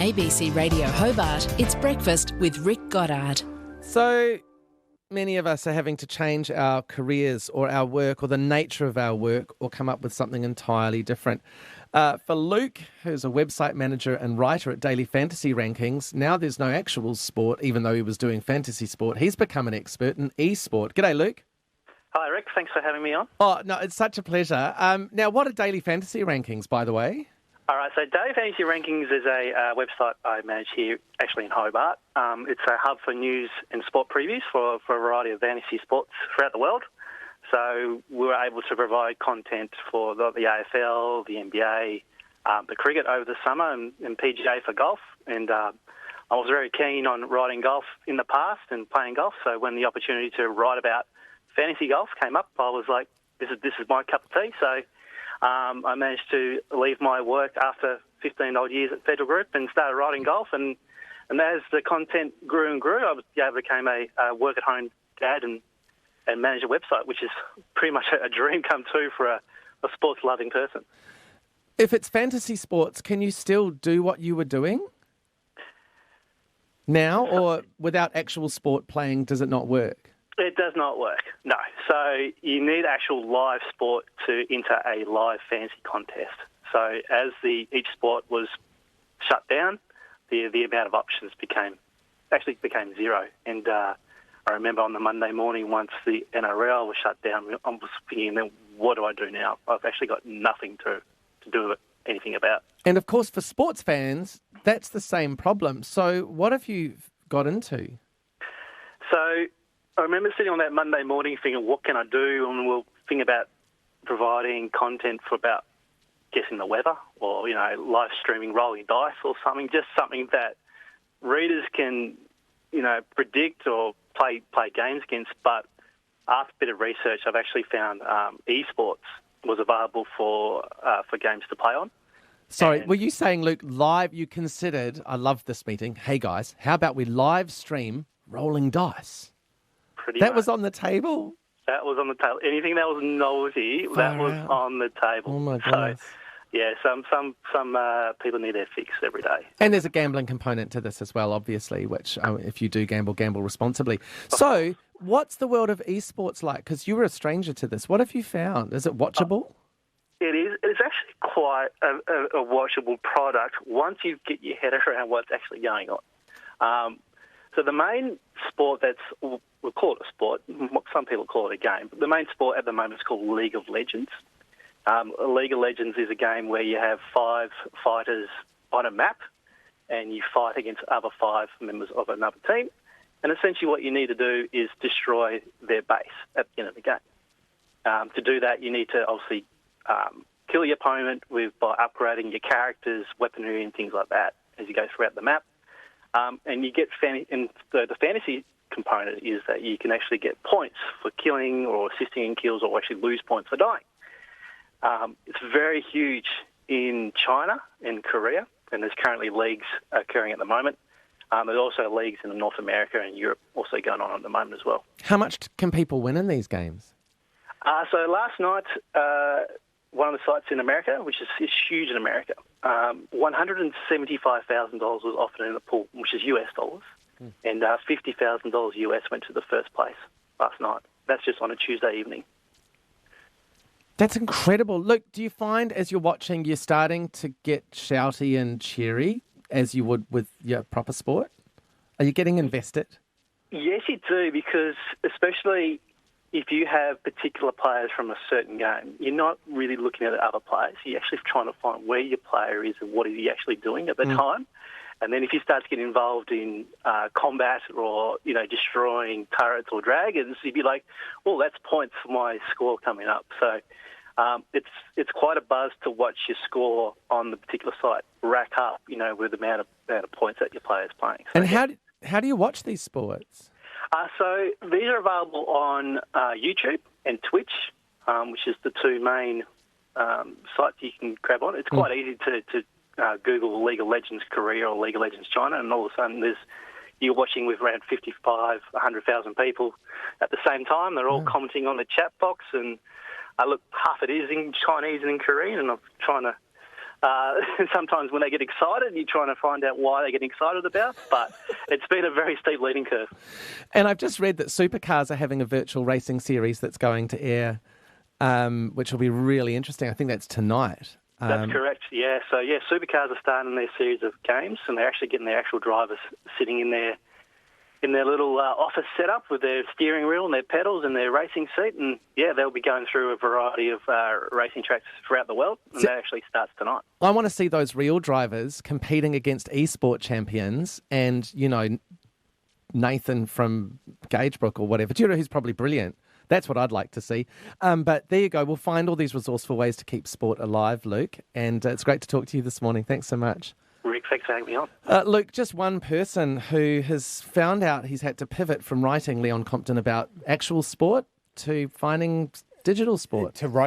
ABC Radio Hobart, it's breakfast with Ryk Goddard. So many of us are having to change our careers or our work or the nature of our work or come up with something entirely different. For Luke, who's a website manager and writer at Daily Fantasy Rankings, now there's no actual sport, even though he was doing fantasy sport. He's become an expert in esport. G'day, Luke. Hi, Rick. Thanks for having me on. Oh, no, it's such a pleasure. Now, what are Daily Fantasy Rankings, by the way? All right, so Daily Fantasy Rankings is a website I manage here, actually in Hobart. It's a hub for news and sport previews for a variety of fantasy sports throughout the world. So we were able to provide content for the AFL, the NBA, the cricket over the summer, and PGA for golf. And I was very keen on writing golf in the past and playing golf. So when the opportunity to write about fantasy golf came up, I was like, this is my cup of tea. So I managed to leave my work after 15 odd years at Federal Group and started writing golf. And as the content grew and grew, I became a work-at-home dad and manage a website, which is pretty much a dream come true for a sports-loving person. If it's fantasy sports, can you still do what you were doing now, or without actual sport playing, does it not work? It does not work, no. So you need actual live sport to enter a live fantasy contest. So as each sport was shut down, the amount of options became zero. And I remember on the Monday morning, once the NRL was shut down, I was thinking, then what do I do now? I've actually got nothing to do anything about. And of course, for sports fans, that's the same problem. So what have you got into? So I remember sitting on that Monday morning thinking, what can I do? And we'll think about providing content for about guessing the weather or, live streaming rolling dice or something, just something that readers can, predict or play games against. But after a bit of research, I've actually found esports was available for games to play on. Sorry, were you saying, Luke, live, you considered, I love this meeting, hey guys, how about we live stream rolling dice? That was on the table? That was on the table. Anything that was noisy, that was on the table. Oh, my goodness. So, yeah, some people need their fix every day. And there's a gambling component to this as well, obviously, which if you do gamble responsibly. So what's the world of esports like? Because you were a stranger to this. What have you found? Is it watchable? It is. It's actually quite a watchable product once you get your head around what's actually going on. So the main sport we'll call it a sport, some people call it a game, but the main sport at the moment is called League of Legends. League of Legends is a game where you have 5 fighters on a map and you fight against other 5 members of another team. And essentially what you need to do is destroy their base at the end of the game. To do that, you need to obviously kill your opponent by upgrading your characters, weaponry and things like that as you go throughout the map. And you get the fantasy component is that you can actually get points for killing or assisting in kills or actually lose points for dying. It's very huge in China and Korea, and there's currently leagues occurring at the moment. There's also leagues in North America and Europe also going on at the moment as well. How much can people win in these games? So last night, one of the sites in America, which is huge in America, $175,000 was offered in the pool, which is US dollars, and $50,000 US went to the first place last night. That's just on a Tuesday evening. That's incredible. Look, do you find as you're watching, you're starting to get shouty and cheery as you would with your proper sport? Are you getting invested? Yes, you do, because especially if you have particular players from a certain game, you're not really looking at the other players. You're actually trying to find where your player is and what is he actually doing at the time. And then if you start to get involved in combat or, destroying turrets or dragons, you'd be like, well, that's points for my score coming up. So it's quite a buzz to watch your score on the particular site rack up, with the amount of points that your player's playing. So, and how do you watch these sports? So these are available on YouTube and Twitch, which is the 2 main sites you can grab on. It's quite easy to Google League of Legends Korea or League of Legends China, and all of a sudden you're watching with around 100,000 people at the same time. They're all commenting on the chat box, and half it is in Chinese and in Korean, and I'm trying to Sometimes when they get excited, you're trying to find out why they're getting excited about, but it's been a very steep learning curve. And I've just read that supercars are having a virtual racing series that's going to air, which will be really interesting. I think that's tonight. That's correct, yeah. So, supercars are starting their series of games, and they're actually getting their actual drivers sitting in their little office setup with their steering wheel and their pedals and their racing seat, and they'll be going through a variety of racing tracks throughout the world, and that actually starts tonight. I want to see those real drivers competing against eSport champions and, Nathan from Gagebrook or whatever. Do you know who's probably brilliant? That's what I'd like to see. But there you go. We'll find all these resourceful ways to keep sport alive, Luke, and it's great to talk to you this morning. Thanks so much. Rick, thanks for having me on. Luke, just one person who has found out he's had to pivot from writing Leon Compton about actual sport to finding digital sport. To write